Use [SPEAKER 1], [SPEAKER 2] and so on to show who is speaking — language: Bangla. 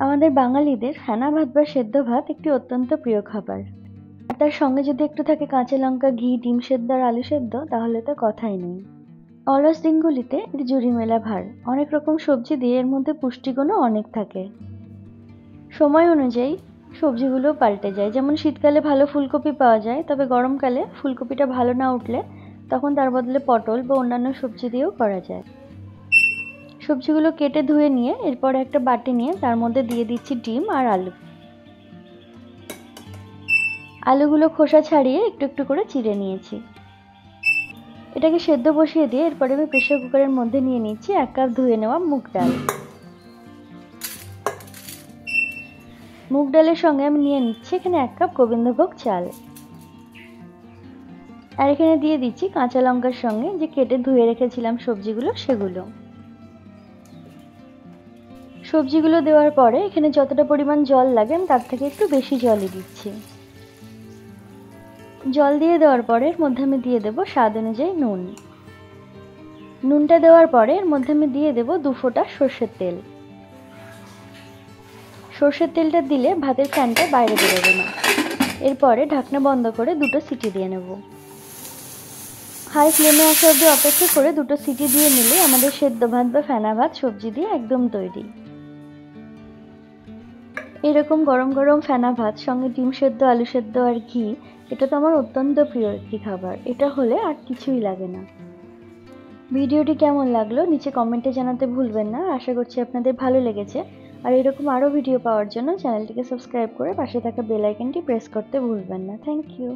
[SPEAKER 1] আমাদের বাঙালিদের ফেনা ভাত বা সেদ্ধ ভাত একটি অত্যন্ত প্রিয় খাবার। আর তার সঙ্গে যদি একটু থাকে কাঁচা লঙ্কা, ঘি, ডিম সেদ্ধ আর আলু সেদ্ধ, তাহলে তো কথাই নেই। অলস দিনগুলিতে এর জুড়ি মেলা ভার। অনেক রকম সবজি দিয়ে এর মধ্যে পুষ্টিগুণও অনেক থাকে। সময় অনুযায়ী সবজিগুলো পাল্টে যায়। যেমন শীতকালে ভালো ফুলকপি পাওয়া যায়, তবে গরমকালে ফুলকপিটা ভালো না উঠলে তখন তার বদলে পটল বা অন্যান্য সবজি দিয়েও করা যায়। সবজিগুলো কেটে ধুয়ে নিয়ে এরপর একটা বাটি নিয়ে তার মধ্যে দিয়ে দিচ্ছি ডিম আর আলু। আলুগুলো খোসা ছাড়িয়ে একটু একটু করে চিড়ে নিয়েছি। এটাকে সেদ্ধ বসিয়ে দিয়ে এরপরে আমি প্রেসার কুকারের মধ্যে নিয়ে নিচ্ছি 1 কাপ ধুয়ে নেওয়া মুগ ডাল। মুগ ডালের সঙ্গে আমি নিয়ে নিচ্ছি এখানে 1 কাপ গোবিন্দভোগ চাল। আর এখানে দিয়ে দিচ্ছি কাঁচা লঙ্কার সঙ্গে যে কেটে ধুয়ে রেখেছিলাম সবজিগুলো, সেগুলো। সবজিগুলো দেওয়ার পরে এখানে যতটা পরিমাণ জল লাগে আমি তার থেকে একটু বেশি জলই দিচ্ছি। জল দিয়ে দেওয়ার পরে এর মধ্যে আমি দিয়ে দেবো স্বাদ অনুযায়ী নুন। নুনটা দেওয়ার পরে এর মধ্যে আমি দিয়ে দেবো 2 ফোঁটা সর্ষের তেল। সর্ষের তেলটা দিলে ভাতের ফ্যানটা বাইরে বেরোবে না। এরপরে ঢাকনা বন্ধ করে 2টো সিটি দিয়ে নেব। হাই ফ্লেমে আসা অবধি অপেক্ষা করে 2টো সিটি দিয়ে নিলে আমাদের সেদ্ধ ভাত বা ফেনা ভাত সবজি দিয়ে একদম তৈরি। এরকম গরম গরম ফেনা ভাত সঙ্গে ডিম সেদ্ধ, আলু সেদ্ধ আর ঘি, এটা তো আমার অত্যন্ত প্রিয় একটি খাবার। এটা হলে আর কিছুই লাগে না। ভিডিওটি কেমন লাগলো নিচে কমেন্টে জানাতে ভুলবেন না। আশা করছি আপনাদের ভালো লেগেছে। আর এরকম আরও ভিডিও পাওয়ার জন্য চ্যানেলটিকে সাবস্ক্রাইব করে পাশে থাকা বেল আইকনটি প্রেস করতে ভুলবেন না। Thank you.